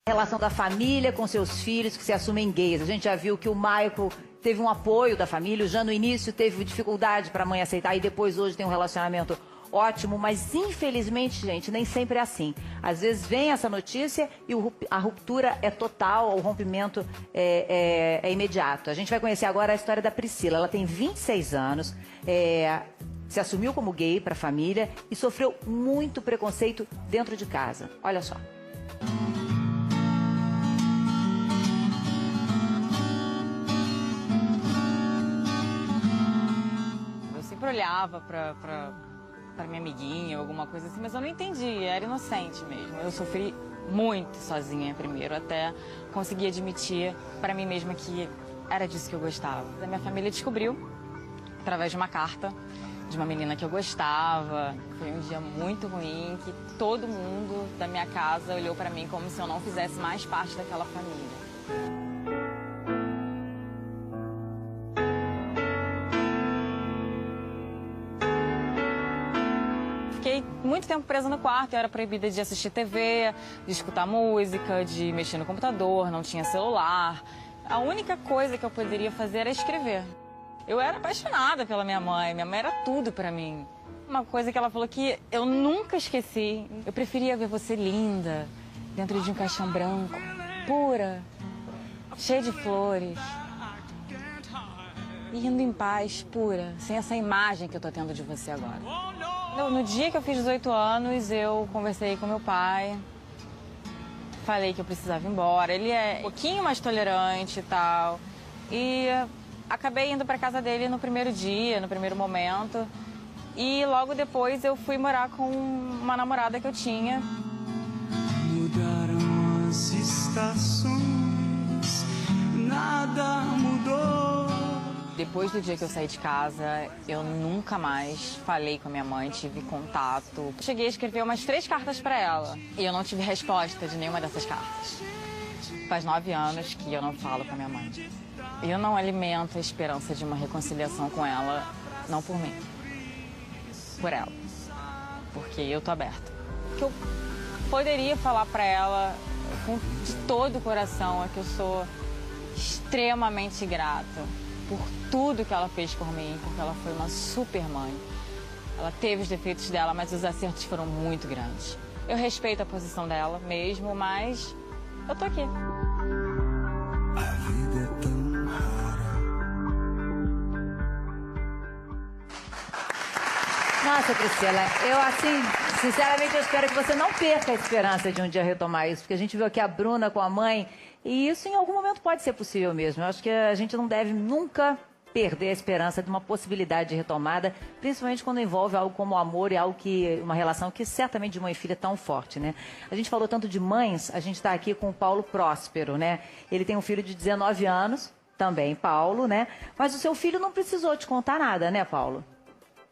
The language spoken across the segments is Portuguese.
Relação da família com seus filhos que se assumem gays. A gente já viu que o Michael teve um apoio da família, o Jean no início teve dificuldade para a mãe aceitar e depois hoje tem um relacionamento ótimo, mas infelizmente, gente, nem sempre é assim. Às vezes vem essa notícia e a ruptura é total, o rompimento é imediato. A gente vai conhecer agora a história da Priscila. Ela tem 26 anos, se assumiu como gay para a família e sofreu muito preconceito dentro de casa. Olha só. Eu sempre olhava para minha amiguinha, alguma coisa assim, mas eu não entendi, era inocente mesmo. Eu sofri muito sozinha primeiro, até conseguir admitir para mim mesma que era disso que eu gostava. A minha família descobriu, através de uma carta, de uma menina que eu gostava. Foi um dia muito ruim, que todo mundo da minha casa olhou para mim como se eu não fizesse mais parte daquela família. Fiquei muito tempo presa no quarto, eu era proibida de assistir TV, de escutar música, de mexer no computador, não tinha celular. A única coisa que eu poderia fazer era escrever. Eu era apaixonada pela minha mãe era tudo pra mim. Uma coisa que ela falou que eu nunca esqueci, eu preferia ver você linda, dentro de um caixão branco, pura, cheia de flores, e indo em paz, pura, sem essa imagem que eu tô tendo de você agora. No dia que eu fiz 18 anos, eu conversei com meu pai, falei que eu precisava ir embora. Ele é um pouquinho mais tolerante e tal. E acabei indo para casa dele no primeiro dia, no primeiro momento. E logo depois eu fui morar com uma namorada que eu tinha. Mudaram as estações, nada mudou. Depois do dia que eu saí de casa, eu nunca mais falei com a minha mãe, tive contato. Cheguei a escrever umas 3 cartas para ela e eu não tive resposta de nenhuma dessas cartas. Faz 9 anos que eu não falo com a minha mãe. Eu não alimento a esperança de uma reconciliação com ela, não por mim, por ela, porque eu tô aberta. O que eu poderia falar para ela de todo o coração é que eu sou extremamente grata por tudo que ela fez por mim, porque ela foi uma super mãe. Ela teve os defeitos dela, mas os acertos foram muito grandes. Eu respeito a posição dela mesmo, mas eu tô aqui. A vida é tão rara. Nossa, Priscila, eu assim, sinceramente eu espero que você não perca a esperança de um dia retomar isso, porque a gente viu aqui a Bruna com a mãe, e isso em algum momento pode ser possível mesmo. Eu acho que a gente não deve nunca perder a esperança de uma possibilidade de retomada, principalmente quando envolve algo como o amor e algo que, uma relação que certamente de mãe e filha é tão forte, né? A gente falou tanto de mães, a gente está aqui com o Paulo Próspero, né? Ele tem um filho de 19 anos, também Paulo, né? Mas o seu filho não precisou te contar nada, né, Paulo?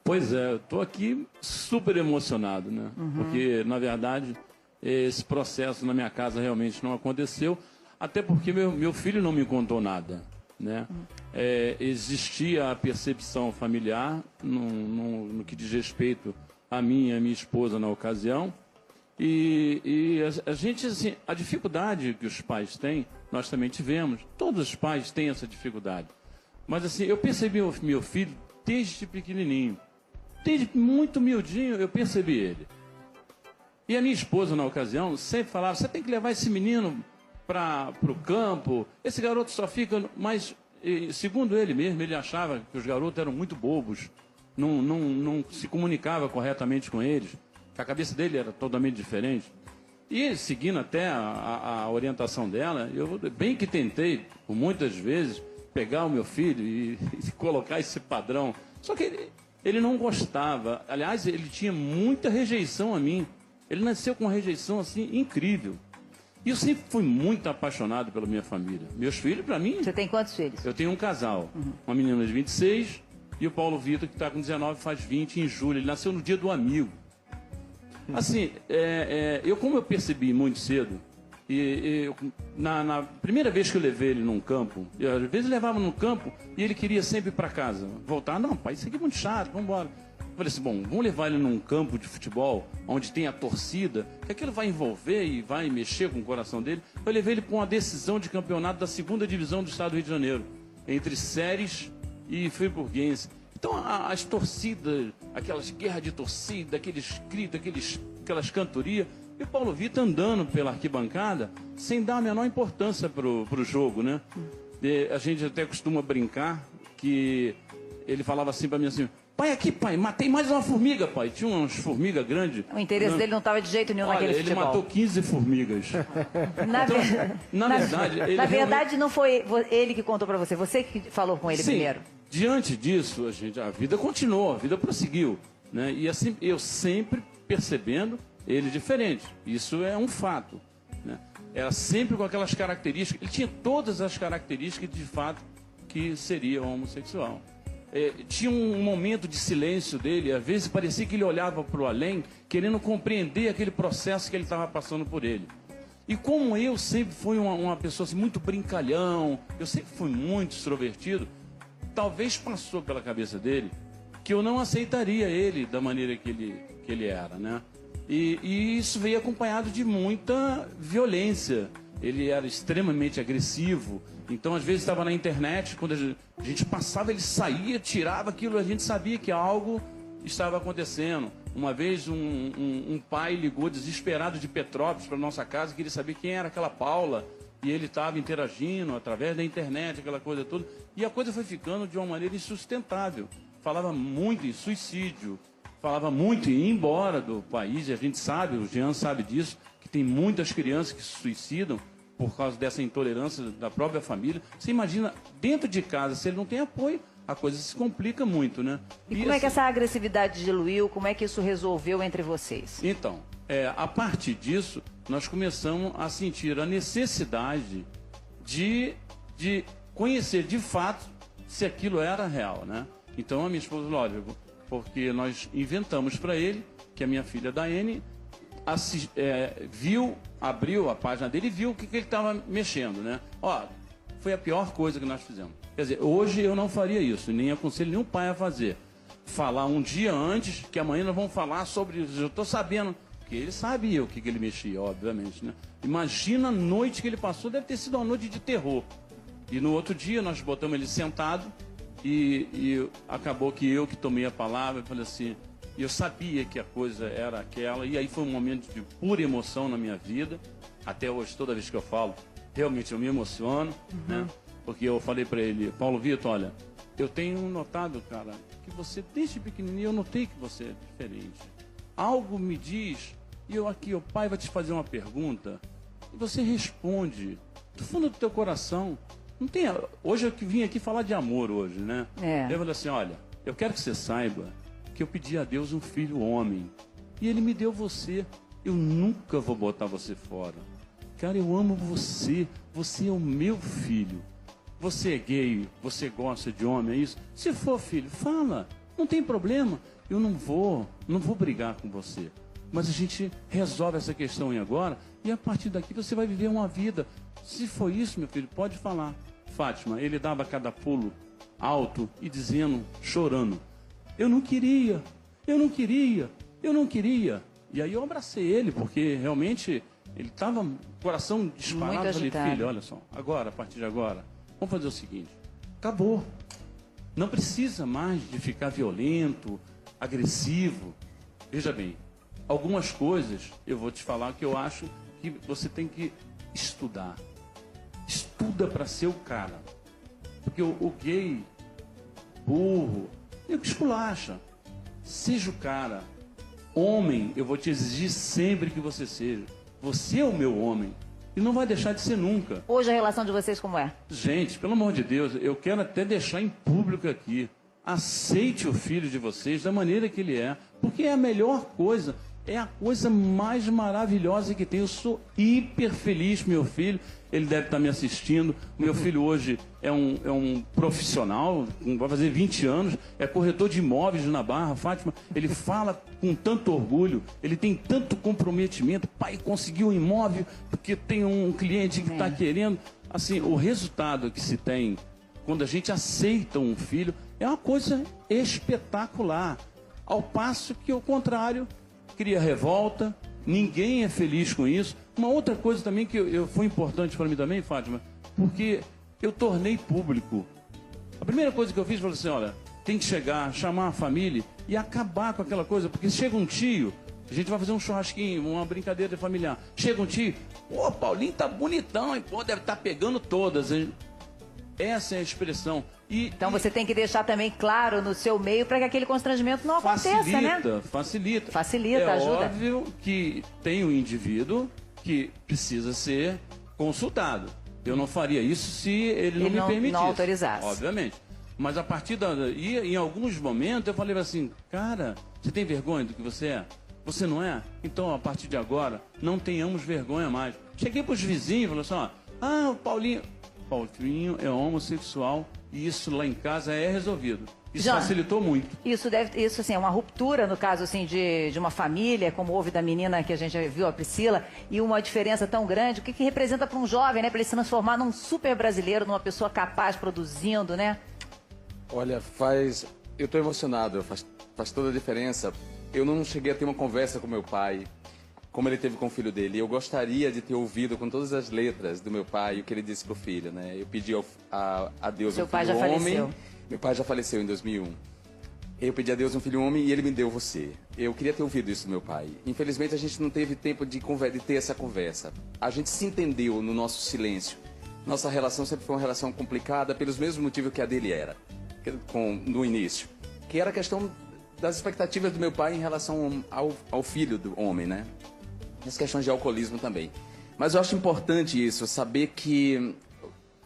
Pois é, eu estou aqui super emocionado, né? Porque, na verdade, esse processo na minha casa realmente não aconteceu, até porque meu filho não me contou nada, né? Existia a percepção familiar no que diz respeito a mim e a minha esposa na ocasião, e a gente, assim, a dificuldade que os pais têm, nós também tivemos, todos os pais têm essa dificuldade, mas assim, eu percebi o meu filho desde pequenininho, desde muito miudinho eu percebi ele. E a minha esposa na ocasião sempre falava, você tem que levar esse menino para o campo, esse garoto só fica... Mas, segundo ele mesmo, ele achava que os garotos eram muito bobos, não se comunicava corretamente com eles, que a cabeça dele era totalmente diferente. E, seguindo até a orientação dela, eu bem que tentei, por muitas vezes, pegar o meu filho e colocar esse padrão. Só que ele não gostava. Aliás, ele tinha muita rejeição a mim. Ele nasceu com uma rejeição, assim, incrível. E eu sempre fui muito apaixonado pela minha família. Meus filhos, para mim... Você tem quantos filhos? Eu tenho um casal. Uma menina de 26 e o Paulo Vitor, que está com 19, faz 20 em julho. Ele nasceu no dia do amigo. Assim, como eu percebi muito cedo, na primeira vez que eu levei ele num campo, às vezes levava num campo e ele queria sempre ir para casa. Voltar, não, pai, isso aqui é muito chato, vamos embora. falei assim, bom, vamos levar ele num campo de futebol, onde tem a torcida, que aquilo vai envolver e vai mexer com o coração dele. Eu levei ele para uma decisão de campeonato da 2ª divisão do estado do Rio de Janeiro, entre Séries e Friburguense. Então, as torcidas, aquelas guerras de torcida, aqueles gritos, aquelas cantorias, e o Paulo Vitor andando pela arquibancada, sem dar a menor importância pro jogo, né? E a gente até costuma brincar que ele falava assim para mim assim, pai, aqui, pai, matei mais uma formiga, pai. Tinha umas formigas grandes. O interesse dele não estava de jeito nenhum naquele futebol. Ele matou 15 formigas. Na verdade, não foi ele que contou para você que falou com ele primeiro. Diante disso, a vida continuou, a vida prosseguiu, né? E assim, eu sempre percebendo ele diferente. Isso é um fato, né? Era sempre com aquelas características. Ele tinha todas as características de fato que seria homossexual. Tinha um momento de silêncio dele, às vezes parecia que ele olhava para o além, querendo compreender aquele processo que ele estava passando por ele. E como eu sempre fui uma pessoa assim, muito brincalhão, eu sempre fui muito extrovertido, talvez passou pela cabeça dele que eu não aceitaria ele da maneira que ele era, né? E isso veio acompanhado de muita violência. Ele era extremamente agressivo. Então, às vezes, estava na internet, quando a gente passava, ele saía, tirava aquilo, a gente sabia que algo estava acontecendo. Uma vez, um pai ligou desesperado de Petrópolis para nossa casa, queria saber quem era aquela Paula, e ele estava interagindo através da internet, aquela coisa toda. E a coisa foi ficando de uma maneira insustentável. Falava muito em suicídio, falava muito em ir embora do país, e a gente sabe, o Jean sabe disso, que tem muitas crianças que se suicidam por causa dessa intolerância da própria família. Você imagina, dentro de casa, se ele não tem apoio, a coisa se complica muito, né? E como é que essa agressividade diluiu? Como é que isso resolveu entre vocês? Então, a partir disso, nós começamos a sentir a necessidade de conhecer de fato se aquilo era real, né? Então a minha esposa falou, olha, porque nós inventamos para ele que a minha filha Daiane abriu a página dele e viu o que ele estava mexendo, né? Ó, foi a pior coisa que nós fizemos. Quer dizer, hoje eu não faria isso, nem aconselho nenhum pai a fazer. Falar um dia antes, que amanhã nós vamos falar sobre isso. Eu estou sabendo, que ele sabia o que ele mexia, obviamente, né? Imagina a noite que ele passou, deve ter sido uma noite de terror. E no outro dia nós botamos ele sentado e acabou que eu que tomei a palavra e falei assim, eu sabia que a coisa era aquela, e aí foi um momento de pura emoção na minha vida. Até hoje, toda vez que eu falo, realmente eu me emociono, né? Porque eu falei para ele, Paulo Vitor, olha, eu tenho notado, cara, que você, desde pequenininho, eu notei que você é diferente. Algo me diz, e eu aqui, o pai vai te fazer uma pergunta, e você responde, do fundo do teu coração. Não tem, hoje eu que vim aqui falar de amor hoje, né? Eu falei assim, olha, eu quero que você saiba que eu pedi a Deus um filho homem, e ele me deu você. Eu nunca vou botar você fora. Cara, eu amo você, você é o meu filho. Você é gay, você gosta de homem, é isso? Se for, filho, fala, não tem problema. Eu não vou brigar com você. Mas a gente resolve essa questão aí agora, e a partir daqui você vai viver uma vida. Se for isso, meu filho, pode falar. Fátima, ele dava cada pulo alto e dizendo, chorando, eu não queria. E aí eu abracei ele, porque realmente ele estava com o coração disparado. Eu falei, filho, olha só, agora, a partir de agora, vamos fazer o seguinte, acabou. Não precisa mais de ficar violento, agressivo. Veja bem, algumas coisas eu vou te falar que eu acho que você tem que estudar. Estuda para ser o cara. Porque o gay, burro, ele esculacha. Seja o cara. Homem, eu vou te exigir sempre que você seja. Você é o meu homem. E não vai deixar de ser nunca. Hoje a relação de vocês como é? Gente, pelo amor de Deus, eu quero até deixar em público aqui. Aceite o filho de vocês da maneira que ele é. Porque é a melhor coisa. É a coisa mais maravilhosa que tem. Eu sou hiper feliz, meu filho. Ele deve estar me assistindo. Meu filho hoje é um profissional, vai fazer 20 anos, é corretor de imóveis na Barra. Fátima, ele fala com tanto orgulho, ele tem tanto comprometimento. Pai, conseguiu um imóvel porque tem um cliente que está querendo. Assim, o resultado que se tem quando a gente aceita um filho é uma coisa espetacular. Ao passo que, ao contrário, cria revolta, ninguém é feliz com isso. Uma outra coisa também que foi importante para mim também, Fátima, porque eu tornei público. A primeira coisa que eu fiz foi assim, olha, tem que chegar, chamar a família e acabar com aquela coisa, porque chega um tio, a gente vai fazer um churrasquinho, uma brincadeira familiar. Chega um tio, pô, Paulinho tá bonitão, hein? Pô, deve estar pegando todas, hein? Essa é a expressão. Então você tem que deixar também claro no seu meio para que aquele constrangimento não aconteça, né? Facilita. Facilita, ajuda. É óbvio que tem um indivíduo que precisa ser consultado. Eu não faria isso se ele não me permitisse. Não autorizasse. Obviamente. Mas a partir e em alguns momentos eu falei assim, cara, você tem vergonha do que você é? Você não é? Então, a partir de agora, não tenhamos vergonha mais. Cheguei para os vizinhos e falei assim, ó, o Paulinho é homossexual e isso lá em casa é resolvido. Isso facilitou muito. Isso assim, é uma ruptura, no caso assim, de uma família, como houve da menina que a gente viu, a Priscila, e uma diferença tão grande. O que representa para um jovem, né? Para ele se transformar num super brasileiro, numa pessoa capaz, produzindo, né? Olha, eu estou emocionado, faz toda a diferença. Eu não cheguei a ter uma conversa com meu pai, como ele teve com o filho dele. Eu gostaria de ter ouvido com todas as letras do meu pai o que ele disse pro filho, né? Eu pedi a Deus Seu um pai filho já homem. faleceu. Meu pai já faleceu em 2001. Eu pedi a Deus um filho homem e ele me deu você. Eu queria ter ouvido isso do meu pai. Infelizmente, a gente não teve tempo de ter essa conversa. A gente se entendeu no nosso silêncio. Nossa relação sempre foi uma relação complicada pelos mesmos motivos que a dele era, no início. Que era a questão das expectativas do meu pai em relação ao filho do homem, né? As questões de alcoolismo também. Mas eu acho importante isso, saber que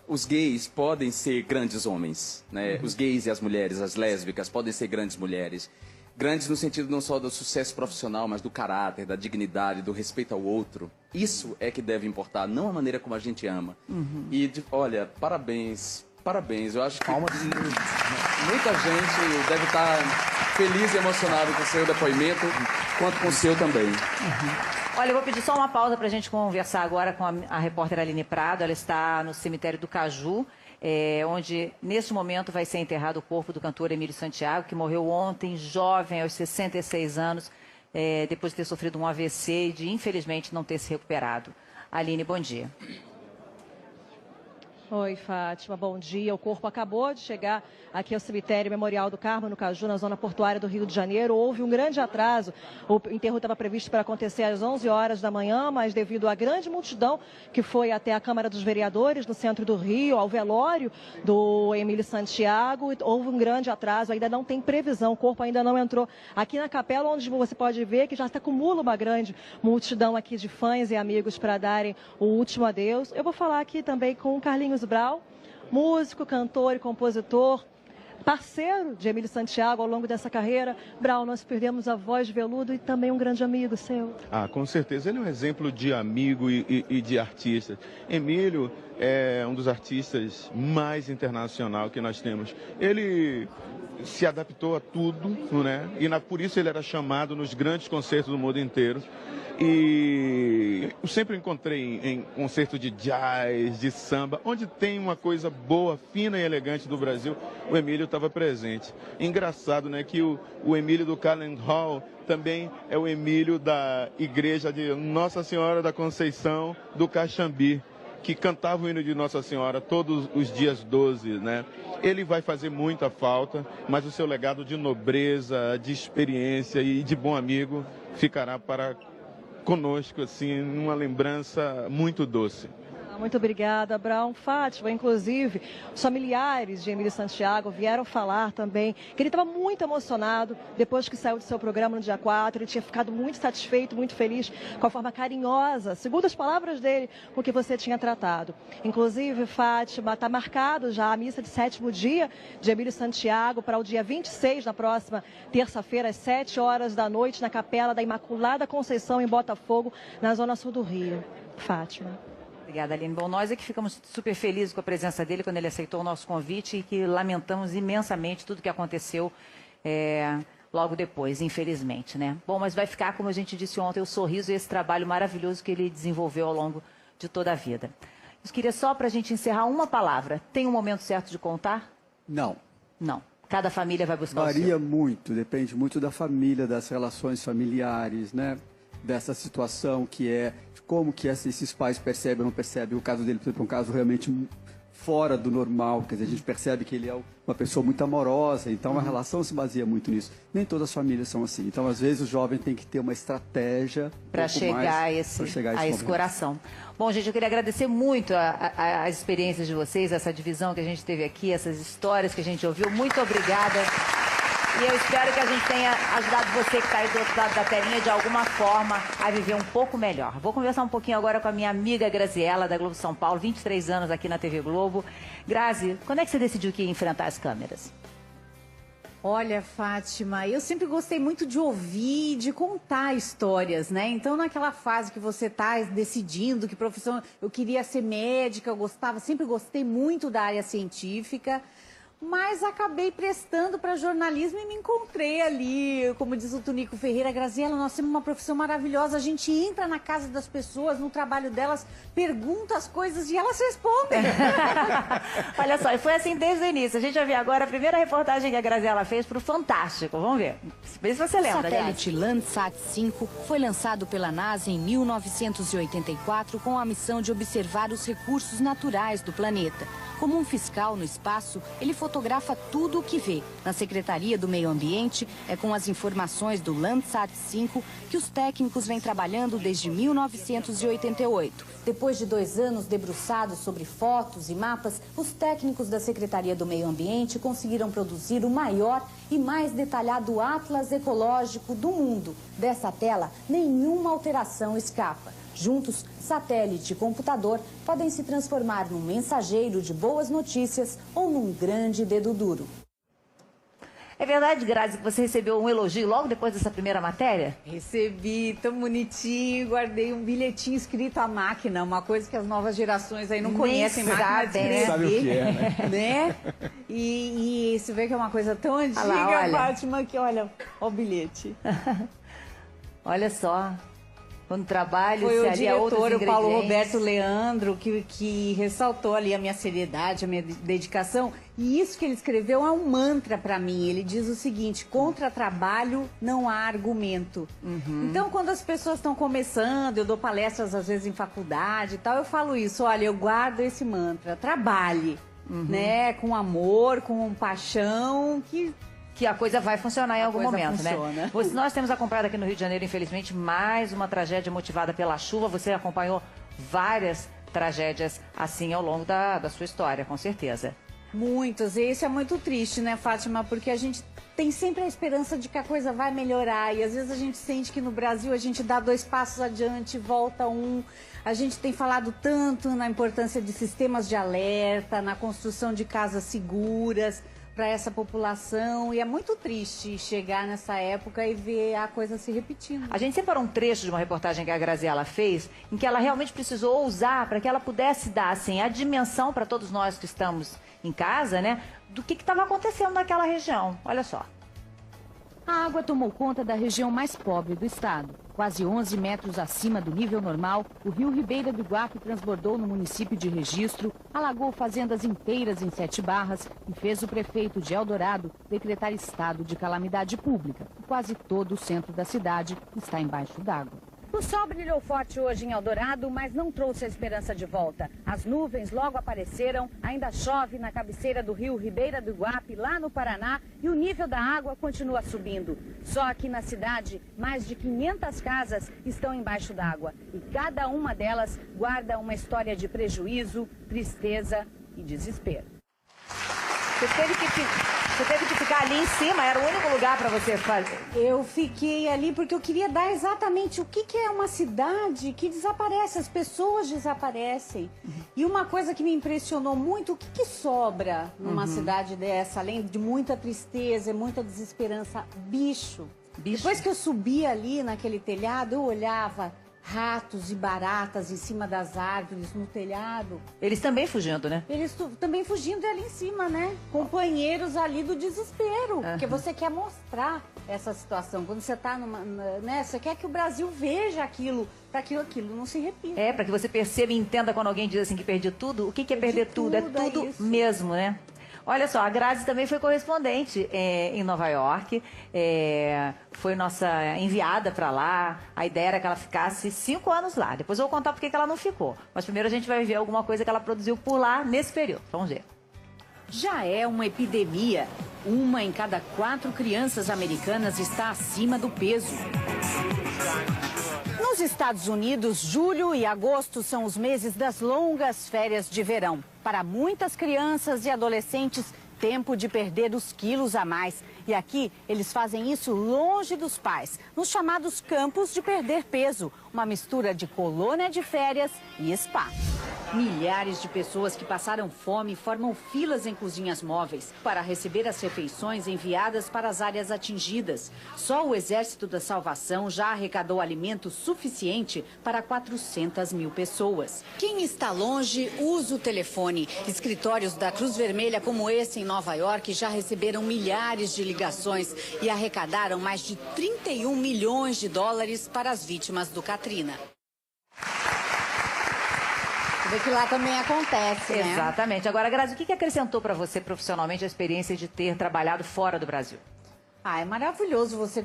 os gays podem ser grandes homens, né? Os gays e as mulheres, as lésbicas, podem ser grandes mulheres. Grandes no sentido não só do sucesso profissional, mas do caráter, da dignidade, do respeito ao outro. Isso é que deve importar, não a maneira como a gente ama. E, olha, parabéns. Parabéns. Eu acho que muita gente deve estar feliz e emocionada com o seu depoimento, quanto com o seu também. Olha, eu vou pedir só uma pausa para a gente conversar agora com a repórter Aline Prado. Ela está no cemitério do Caju, onde, neste momento, vai ser enterrado o corpo do cantor Emílio Santiago, que morreu ontem, jovem, aos 66 anos, depois de ter sofrido um AVC e de, infelizmente, não ter se recuperado. Aline, bom dia. Oi, Fátima, bom dia. O corpo acabou de chegar aqui ao cemitério Memorial do Carmo, no Caju, na zona portuária do Rio de Janeiro. Houve um grande atraso. O enterro estava previsto para acontecer às 11 horas da manhã, mas devido à grande multidão que foi até a Câmara dos Vereadores, no centro do Rio, ao velório do Emílio Santiago, houve um grande atraso. Ainda não tem previsão, o corpo ainda não entrou aqui na capela, onde você pode ver que já se acumula uma grande multidão aqui de fãs e amigos para darem o último adeus. Eu vou falar aqui também com o Carlinhos Brau, músico, cantor e compositor, parceiro de Emílio Santiago ao longo dessa carreira. Brau, nós perdemos a voz de veludo e também um grande amigo seu. Com certeza. Ele é um exemplo de amigo e de artista. Emílio é um dos artistas mais internacional que nós temos. Ele se adaptou a tudo, né? E por isso ele era chamado nos grandes concertos do mundo inteiro. E eu sempre encontrei em concertos de jazz, de samba, onde tem uma coisa boa, fina e elegante do Brasil, o Emílio estava presente. Engraçado, né, que o Emílio do Carnegie Hall também é o Emílio da igreja de Nossa Senhora da Conceição do Caxambi, que cantava o hino de Nossa Senhora todos os dias 12, né? Ele vai fazer muita falta, mas o seu legado de nobreza, de experiência e de bom amigo ficará para conosco, assim, uma lembrança muito doce. Muito obrigada, Brau. Fátima, inclusive, os familiares de Emílio Santiago vieram falar também que ele estava muito emocionado depois que saiu do seu programa no dia 4. Ele tinha ficado muito satisfeito, muito feliz com a forma carinhosa, segundo as palavras dele, com que você tinha tratado. Inclusive, Fátima, está marcado já a missa de 7º dia de Emílio Santiago para o dia 26, na próxima terça-feira, às 7 horas da noite, na Capela da Imaculada Conceição, em Botafogo, na zona sul do Rio. Fátima. Obrigada, Aline. Bom, nós é que ficamos super felizes com a presença dele quando ele aceitou o nosso convite e que lamentamos imensamente tudo que aconteceu logo depois, infelizmente, né? Bom, mas vai ficar, como a gente disse ontem, o sorriso e esse trabalho maravilhoso que ele desenvolveu ao longo de toda a vida. Eu queria só, para a gente encerrar, uma palavra. Tem um momento certo de contar? Não. Não. cada família vai buscar o seu? Varia muito, depende muito da família, das relações familiares, né? Dessa situação que é, como que esses pais percebem ou não percebem. O caso dele, por exemplo, é um caso realmente fora do normal, quer dizer, a gente percebe que ele é uma pessoa muito amorosa, então a relação se baseia muito nisso. Nem todas as famílias são assim, então às vezes o jovem tem que ter uma estratégia para chegar a esse coração. Bom, gente, eu queria agradecer muito as experiências de vocês, essa divisão que a gente teve aqui, essas histórias que a gente ouviu. Muito obrigada. E eu espero que a gente tenha ajudado você que está aí do outro lado da telinha de alguma forma a viver um pouco melhor. Vou conversar um pouquinho agora com a minha amiga Graziela, da Globo São Paulo, 23 anos aqui na TV Globo. Grazi, quando é que você decidiu que ia enfrentar as câmeras? Olha, Fátima, eu sempre gostei muito de ouvir, de contar histórias, né? Então, naquela fase que você está decidindo que profissão, eu queria ser médica, eu gostava, sempre gostei muito da área científica, mas acabei prestando para jornalismo e me encontrei ali, como diz o Tunico Ferreira, Graziela, nós temos uma profissão maravilhosa, a gente entra na casa das pessoas, no trabalho delas, pergunta as coisas e elas respondem. Olha só, e foi assim desde o início. A gente vai ver agora a primeira reportagem que a Graziela fez para o Fantástico. Vamos ver. Vê se você lembra, O satélite Landsat 5 foi lançado pela NASA em 1984 com a missão de observar os recursos naturais do planeta. Como um fiscal no espaço, ele fotografa tudo o que vê. Na Secretaria do Meio Ambiente, é com as informações do Landsat 5 que os técnicos vêm trabalhando desde 1988. Depois de 2 anos debruçados sobre fotos e mapas, os técnicos da Secretaria do Meio Ambiente conseguiram produzir o maior e mais detalhado atlas ecológico do mundo. Dessa tela, nenhuma alteração escapa. Juntos, satélite e computador podem se transformar num mensageiro de boas notícias ou num grande dedo duro. É verdade, Grazi, que você recebeu um elogio logo depois dessa primeira matéria? Recebi, tão bonitinho, guardei um bilhetinho escrito à máquina, uma coisa que as novas gerações aí não conhecem, máquina de escrever. Sabe o que é, né? E você vê que é uma coisa tão antiga, olha. Fátima, que olha, ó o bilhete. Olha só. Quando trabalho, foi o diretor, o Paulo ingredientes. Roberto Leandro, que ressaltou ali a minha seriedade, a minha dedicação. E isso que ele escreveu é um mantra para mim. Ele diz o seguinte: contra trabalho não há argumento. Então, quando as pessoas estão começando, eu dou palestras às vezes em faculdade e tal, eu falo isso: olha, eu guardo esse mantra, trabalhe, né, com amor, com paixão, que a coisa vai funcionar em algum momento, funciona. né? Nós temos acompanhado aqui no Rio de Janeiro, infelizmente, mais uma tragédia motivada pela chuva. Você acompanhou várias tragédias assim ao longo da sua história, com certeza. Muitas, e isso é muito triste, né, Fátima? Porque a gente tem sempre a esperança de que a coisa vai melhorar. E às vezes a gente sente que no Brasil a gente dá 2 passos adiante, volta um. A gente tem falado tanto na importância de sistemas de alerta, na construção de casas seguras para essa população, e é muito triste chegar nessa época e ver a coisa se repetindo. A gente separou um trecho de uma reportagem que a Graziela fez, em que ela realmente precisou ousar para que ela pudesse dar assim, a dimensão para todos nós que estamos em casa, né, do que estava acontecendo naquela região. Olha só. A água tomou conta da região mais pobre do estado. Quase 11 metros acima do nível normal, o rio Ribeira do Iguape transbordou no município de Registro, alagou fazendas inteiras em 7 Barras e fez o prefeito de Eldorado decretar estado de calamidade pública. Quase todo o centro da cidade está embaixo d'água. O sol brilhou forte hoje em Eldorado, mas não trouxe a esperança de volta. As nuvens logo apareceram, ainda chove na cabeceira do rio Ribeira do Iguape, lá no Paraná, e o nível da água continua subindo. Só aqui na cidade, mais de 500 casas estão embaixo d'água, e cada uma delas guarda uma história de prejuízo, tristeza e desespero. Você teve que ficar ali em cima, era o único lugar para você fazer. Eu fiquei ali porque eu queria dar exatamente o que é uma cidade que desaparece, as pessoas desaparecem. E uma coisa que me impressionou muito, o que sobra numa cidade dessa, além de muita tristeza e muita desesperança? Bicho. Depois que eu subi ali naquele telhado, eu olhava ratos e baratas em cima das árvores, no telhado. Eles também fugindo, né? Eles também fugindo ali em cima, né? Companheiros ali do desespero. Porque você quer mostrar essa situação. Quando você está né? Você quer que o Brasil veja aquilo, para que aquilo não se repita. É, para que você perceba e entenda quando alguém diz assim que perdi tudo. O que é perder tudo? É tudo mesmo, né? Olha só, a Grazi também foi correspondente em Nova York, foi nossa enviada para lá. A ideia era que ela ficasse 5 anos lá. Depois eu vou contar por que ela não ficou. Mas primeiro a gente vai ver alguma coisa que ela produziu por lá nesse período. Vamos ver. Já é uma epidemia. 1 em cada 4 crianças americanas está acima do peso. Nos Estados Unidos, julho e agosto são os meses das longas férias de verão. Para muitas crianças e adolescentes, tempo de perder os quilos a mais. E aqui, eles fazem isso longe dos pais, nos chamados campos de perder peso. Uma mistura de colônia de férias e spa. Milhares de pessoas que passaram fome formam filas em cozinhas móveis para receber as refeições enviadas para as áreas atingidas. Só o Exército da Salvação já arrecadou alimento suficiente para 400 mil pessoas. Quem está longe, usa o telefone. Escritórios da Cruz Vermelha como esse em Nova York já receberam milhares de ligações e arrecadaram mais de 31 milhões de dólares para as vítimas do Katrina. Vê que lá também acontece, né? Exatamente. Agora, Grazi, o que acrescentou para você profissionalmente a experiência de ter trabalhado fora do Brasil? É maravilhoso você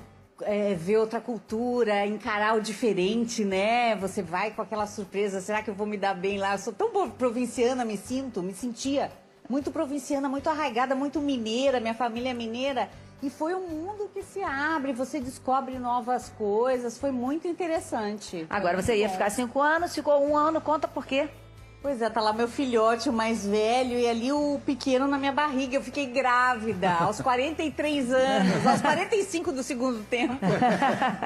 ver outra cultura, encarar o diferente, né? Você vai com aquela surpresa, será que eu vou me dar bem lá? Eu sou tão provinciana, me sentia muito provinciana, muito arraigada, muito mineira, minha família é mineira. E foi um mundo que se abre, você descobre novas coisas, foi muito interessante. Agora você ia ficar 5 anos, ficou 1 ano, conta por quê? Pois é, tá lá meu filhote, o mais velho, e ali o pequeno na minha barriga. Eu fiquei grávida aos 43 anos, aos 45 do segundo tempo.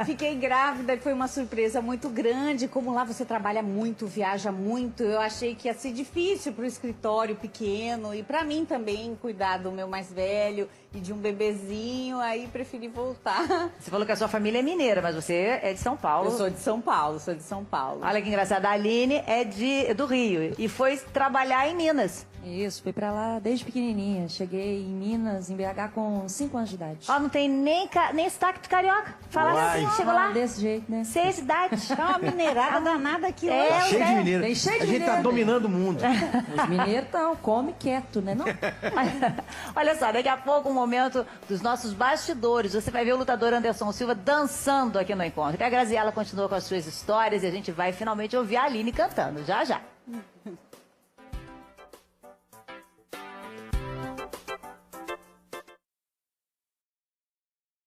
Fiquei grávida e foi uma surpresa muito grande. Como lá você trabalha muito, viaja muito, eu achei que ia ser difícil pro escritório pequeno e pra mim também cuidar do meu mais velho e de um bebezinho, aí preferi voltar. Você falou que a sua família é mineira, mas você é de São Paulo. Eu sou de São Paulo, Olha que engraçado, a Aline é do Rio e foi trabalhar em Minas. Isso, fui pra lá desde pequenininha. Cheguei em Minas, em BH, com 5 anos de idade. Ó, não tem nem sotaque de carioca. Fala assim, chegou lá. Desse jeito, né? 6 de idade. Tá uma mineirada danada aqui. Tá cheio de mineiro. Tem cheio de a gente mineiro, tá dominando o mundo. Os mineiros estão, come quieto, né? Não? Olha só, daqui a pouco um momento dos nossos bastidores. Você vai ver o lutador Anderson Silva dançando aqui no encontro. E a Graziela continua com as suas histórias e a gente vai finalmente ouvir a Aline cantando. Já, já.